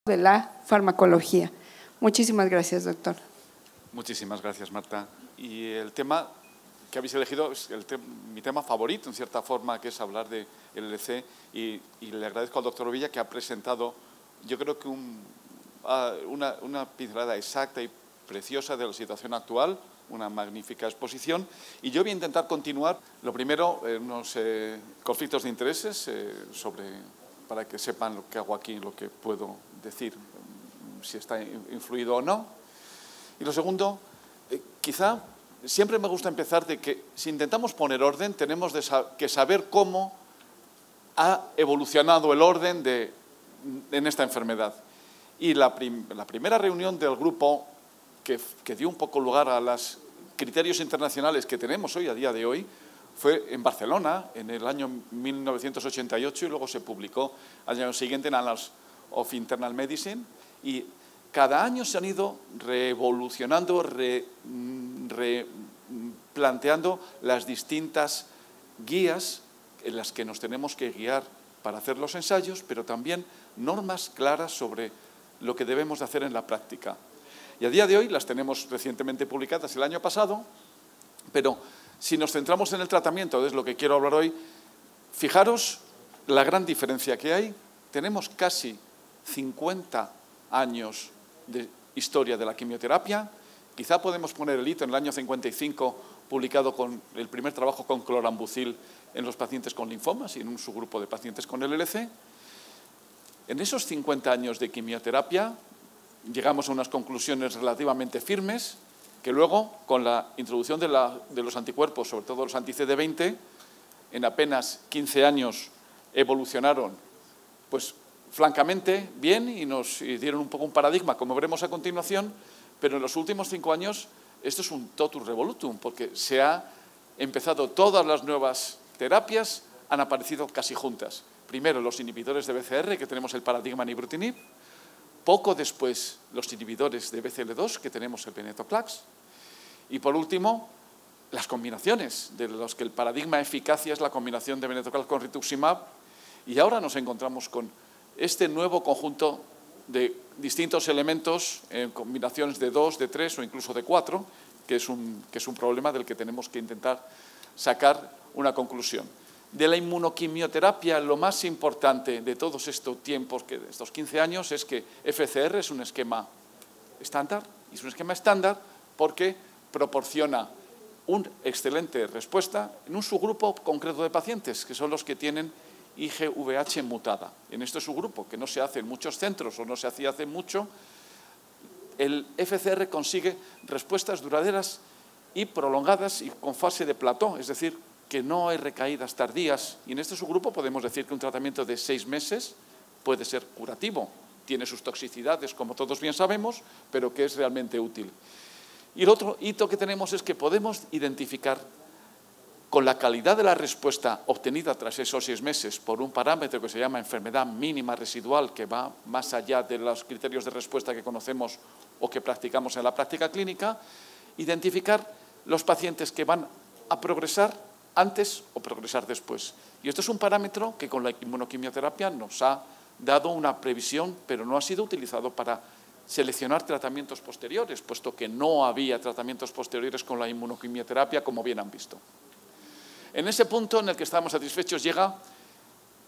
de la farmacología. Muchísimas gracias, doctor. Muchísimas gracias, Marta. Y el tema que habéis elegido es mi tema favorito, en cierta forma, que es hablar de LLC, y le agradezco al doctor Ovilla que ha presentado, yo creo que una pincelada exacta y preciosa de la situación actual, una magnífica exposición, y yo voy a intentar continuar, lo primero, unos conflictos de intereses para que sepan lo que hago aquí, lo que puedo decir, si está influido o no. Y lo segundo, quizá siempre me gusta empezar de que si intentamos poner orden, tenemos que saber cómo ha evolucionado el orden en esta enfermedad. Y la primera reunión del grupo que dio un poco lugar a los criterios internacionales que tenemos hoy, a día de hoy, fue en Barcelona, en el año 1988, y luego se publicó al año siguiente en Annals of Internal Medicine, y cada año se han ido revolucionando, replanteando las distintas guías en las que nos tenemos que guiar para hacer los ensayos, pero también normas claras sobre lo que debemos de hacer en la práctica. Y a día de hoy las tenemos recientemente publicadas el año pasado, pero si nos centramos en el tratamiento, es lo que quiero hablar hoy, fijaros la gran diferencia que hay. Tenemos casi 50 años de historia de la quimioterapia. Quizá podemos poner el hito en el año 55, publicado con el primer trabajo con clorambucil en los pacientes con linfomas y en un subgrupo de pacientes con LLC. En esos 50 años de quimioterapia llegamos a unas conclusiones relativamente firmes que luego, con la introducción de los anticuerpos, sobre todo los anti-CD20, en apenas 15 años evolucionaron pues francamente bien y nos dieron un poco un paradigma, como veremos a continuación, pero en los últimos 5 años esto es un totus revolutum, porque se ha empezado, todas las nuevas terapias han aparecido casi juntas. Primero los inhibidores de BCR, que tenemos el paradigma ibrutinib, poco después los inhibidores de BCL2, que tenemos el venetoclax, y por último las combinaciones, de los que el paradigma eficacia es la combinación de venetoclax con rituximab, y ahora nos encontramos con este nuevo conjunto de distintos elementos en combinaciones de 2, de 3 o incluso de 4, que es un problema del que tenemos que intentar sacar una conclusión. De la inmunoquimioterapia, lo más importante de todos estos tiempos, de estos 15 años, es que FCR es un esquema estándar, y es un esquema estándar porque proporciona una excelente respuesta en un subgrupo concreto de pacientes, que son los que tienen IGVH mutada. En este subgrupo, que no se hace en muchos centros o no se hacía hace mucho, el FCR consigue respuestas duraderas y prolongadas y con fase de plató, es decir, que no hay recaídas tardías. Y en este subgrupo podemos decir que un tratamiento de 6 meses puede ser curativo. Tiene sus toxicidades, como todos bien sabemos, pero que es realmente útil. Y el otro hito que tenemos es que podemos identificar con la calidad de la respuesta obtenida tras esos 6 meses por un parámetro que se llama enfermedad mínima residual, que va más allá de los criterios de respuesta que conocemos o que practicamos en la práctica clínica, identificar los pacientes que van a progresar antes o progresar después. Y esto es un parámetro que con la inmunoquimioterapia nos ha dado una previsión, pero no ha sido utilizado para seleccionar tratamientos posteriores, puesto que no había tratamientos posteriores con la inmunoquimioterapia, como bien han visto. En ese punto en el que estamos satisfechos llegan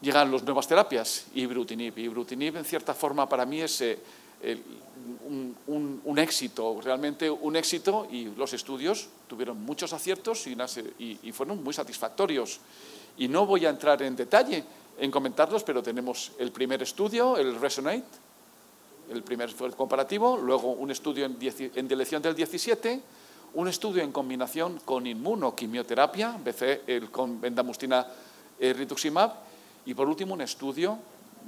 las nuevas terapias, ibrutinib. Ibrutinib, en cierta forma, para mí es un éxito, realmente un éxito, y los estudios tuvieron muchos aciertos y fueron muy satisfactorios. Y no voy a entrar en detalle en comentarlos, pero tenemos el primer estudio, el Resonate, el primer fue el comparativo, luego un estudio en deleción del 17, un estudio en combinación con inmunoquimioterapia, con bendamustina rituximab, y por último un estudio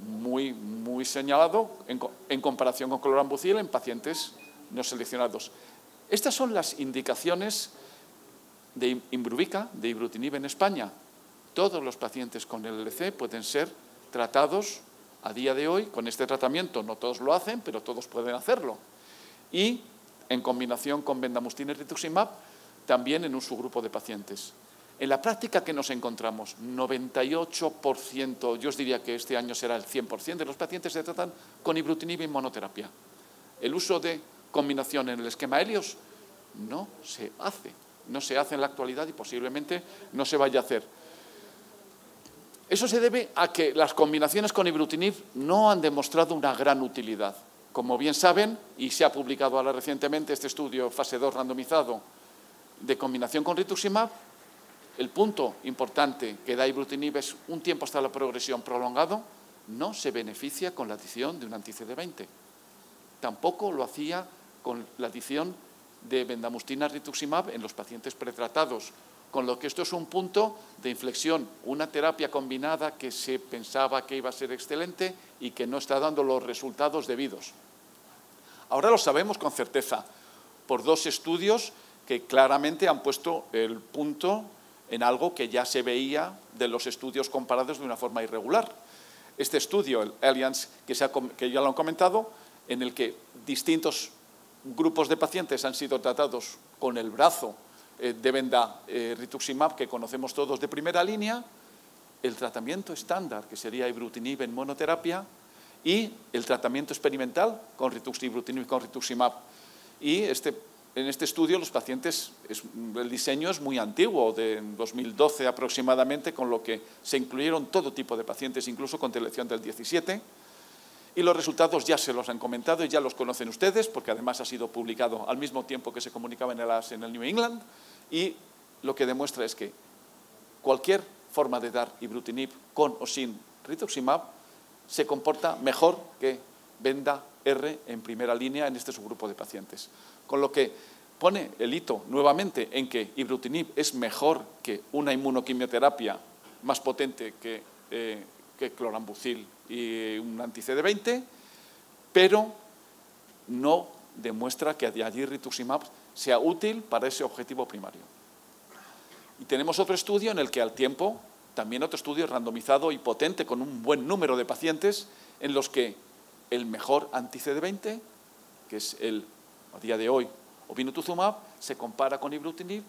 muy señalado en comparación con clorambucil en pacientes no seleccionados. Estas son las indicaciones de Imbruvica, de ibrutinib en España. Todos los pacientes con LLC pueden ser tratados a día de hoy con este tratamiento. No todos lo hacen, pero todos pueden hacerlo. Y en combinación con bendamustina y rituximab, también en un subgrupo de pacientes. En la práctica que nos encontramos, 98%, yo os diría que este año será el 100% de los pacientes se tratan con ibrutinib en monoterapia. El uso de combinación en el esquema Helios no se hace en la actualidad y posiblemente no se vaya a hacer. Eso se debe a que las combinaciones con ibrutinib no han demostrado una gran utilidad. Como bien saben, y se ha publicado ahora recientemente este estudio fase 2 randomizado de combinación con rituximab, el punto importante que da ibrutinib es un tiempo hasta la progresión prolongado, no se beneficia con la adición de un anti-CD20. Tampoco lo hacía con la adición de bendamustina rituximab en los pacientes pretratados, con lo que esto es un punto de inflexión, una terapia combinada que se pensaba que iba a ser excelente y que no está dando los resultados debidos. Ahora lo sabemos con certeza, por 2 estudios que claramente han puesto el punto en algo que ya se veía de los estudios comparados de una forma irregular. Este estudio, el Alliance, que ya lo han comentado, en el que distintos grupos de pacientes han sido tratados con el brazo de venda rituximab, que conocemos todos de primera línea, el tratamiento estándar, que sería ibrutinib en monoterapia, y el tratamiento experimental con ibrutinib con rituximab. Y en este estudio los pacientes, el diseño es muy antiguo, de 2012 aproximadamente, con lo que se incluyeron todo tipo de pacientes, incluso con selección del 17, y los resultados ya se los han comentado y ya los conocen ustedes, porque además ha sido publicado al mismo tiempo que se comunicaba en el New England, y lo que demuestra es que cualquier forma de dar ibrutinib con o sin rituximab se comporta mejor que venda R en primera línea en este subgrupo de pacientes. Con lo que pone el hito nuevamente en que ibrutinib es mejor que una inmunoquimioterapia más potente que clorambucil y un anti-CD20, pero no demuestra que allí rituximab sea útil para ese objetivo primario. Y tenemos otro estudio en el que al tiempo, también otro estudio randomizado y potente con un buen número de pacientes, en los que el mejor anti-CD20, que es a día de hoy, obinutuzumab, se compara con ibrutinib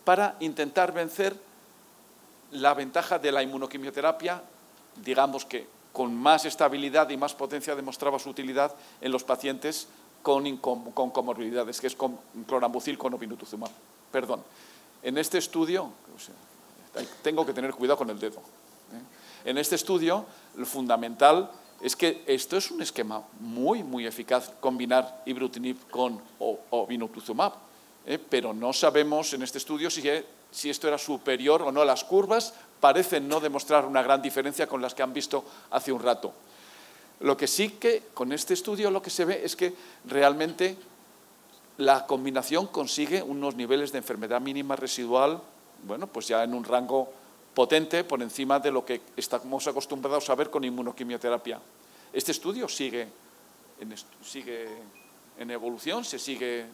para intentar vencer la ventaja de la inmunoquimioterapia, digamos que con más estabilidad y más potencia demostraba su utilidad en los pacientes con comorbilidades, que es con clorambucil con obinutuzumab. Perdón. En este estudio, tengo que tener cuidado con el dedo. En este estudio, lo fundamental es que esto es un esquema muy, muy eficaz, combinar ibrutinib con obinutuzumab, pero no sabemos en este estudio si esto era superior o no. Las curvas parecen no demostrar una gran diferencia con las que han visto hace un rato. Lo que sí que con este estudio lo que se ve es que realmente la combinación consigue unos niveles de enfermedad mínima residual, bueno, pues ya en un rango potente por encima de lo que estamos acostumbrados a ver con inmunoquimioterapia. Este estudio sigue en evolución, se sigue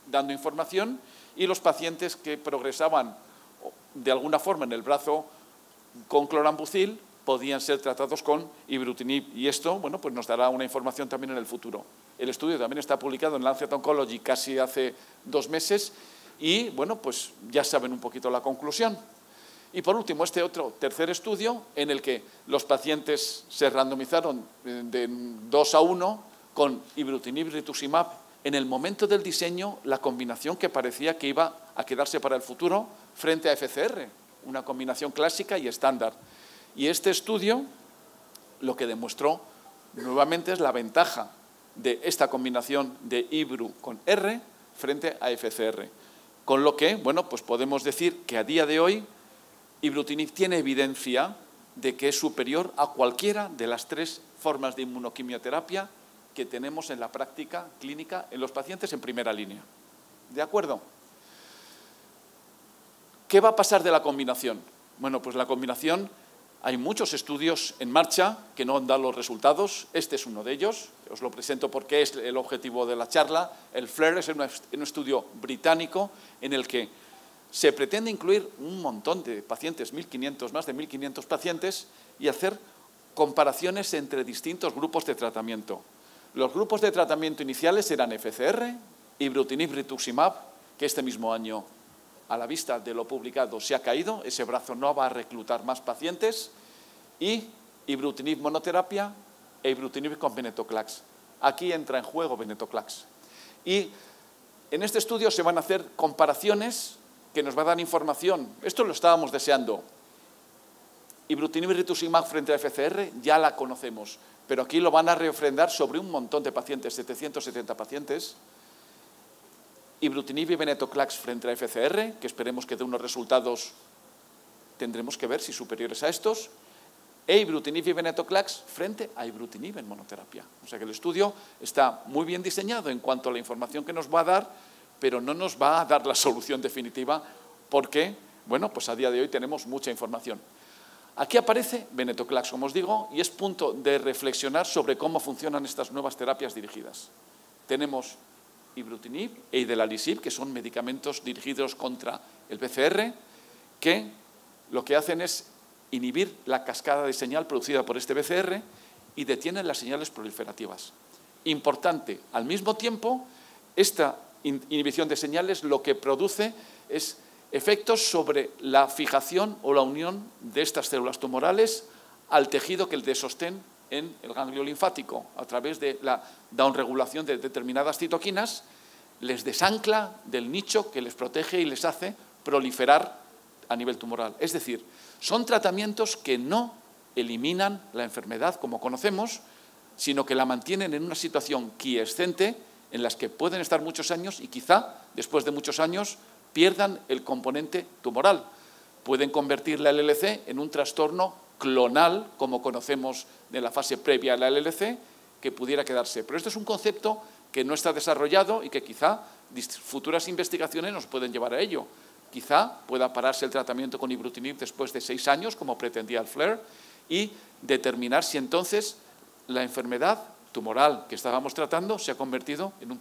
dando información, y los pacientes que progresaban de alguna forma en el brazo con clorambucil podían ser tratados con ibrutinib, y esto, bueno, pues nos dará una información también en el futuro. El estudio también está publicado en Lancet Oncology casi hace 2 meses y, bueno, pues ya saben un poquito la conclusión. Y por último, este otro tercer estudio en el que los pacientes se randomizaron de 2:1 con ibrutinib y rituximab. En el momento del diseño, la combinación que parecía que iba a quedarse para el futuro frente a FCR, una combinación clásica y estándar. Y este estudio lo que demostró nuevamente es la ventaja de esta combinación de ibru con R frente a FCR. Con lo que, bueno, pues podemos decir que a día de hoy ibrutinib tiene evidencia de que es superior a cualquiera de las 3 formas de inmunoquimioterapia que tenemos en la práctica clínica en los pacientes en primera línea. ¿De acuerdo? ¿Qué va a pasar de la combinación? Bueno, pues la combinación, hay muchos estudios en marcha que no dan los resultados. Este es uno de ellos. Os lo presento porque es el objetivo de la charla. El FLAIR es un estudio británico en el que se pretende incluir un montón de pacientes, más de 1.500 pacientes, y hacer comparaciones entre distintos grupos de tratamiento. Los grupos de tratamiento iniciales eran FCR, ibrutinib, rituximab, que este mismo año a la vista de lo publicado, se ha caído, ese brazo no va a reclutar más pacientes, y ibrutinib monoterapia e ibrutinib con venetoclax. Aquí entra en juego venetoclax. Y en este estudio se van a hacer comparaciones que nos va a dar información. Esto lo estábamos deseando. Ibrutinib y rituximab frente a FCR ya la conocemos, pero aquí lo van a refrendar sobre un montón de pacientes, 770 pacientes. Ibrutinib y venetoclax frente a FCR, que esperemos que dé unos resultados, tendremos que ver si superiores a estos, e ibrutinib y venetoclax frente a ibrutinib en monoterapia. O sea que el estudio está muy bien diseñado en cuanto a la información que nos va a dar, pero no nos va a dar la solución definitiva porque, bueno, pues a día de hoy tenemos mucha información. Aquí aparece venetoclax, como os digo, y es punto de reflexionar sobre cómo funcionan estas nuevas terapias dirigidas. Tenemos ibrutinib e idelalisib, que son medicamentos dirigidos contra el BCR, que lo que hacen es inhibir la cascada de señal producida por este BCR y detienen las señales proliferativas. Importante, al mismo tiempo, esta inhibición de señales lo que produce es efectos sobre la fijación o la unión de estas células tumorales al tejido que les sostén en el ganglio linfático. A través de la downregulación de determinadas citoquinas, les desancla del nicho que les protege y les hace proliferar a nivel tumoral. Es decir, son tratamientos que no eliminan la enfermedad como conocemos, sino que la mantienen en una situación quiescente en las que pueden estar muchos años y quizá, después de muchos años, pierdan el componente tumoral. Pueden convertir la LLC en un trastorno clonal, como conocemos de la fase previa a la LLC, que pudiera quedarse. Pero esto es un concepto que no está desarrollado y que quizá futuras investigaciones nos pueden llevar a ello. Quizá pueda pararse el tratamiento con ibrutinib después de 6 años, como pretendía el FLAIR, y determinar si entonces la enfermedad tumoral que estábamos tratando se ha convertido en un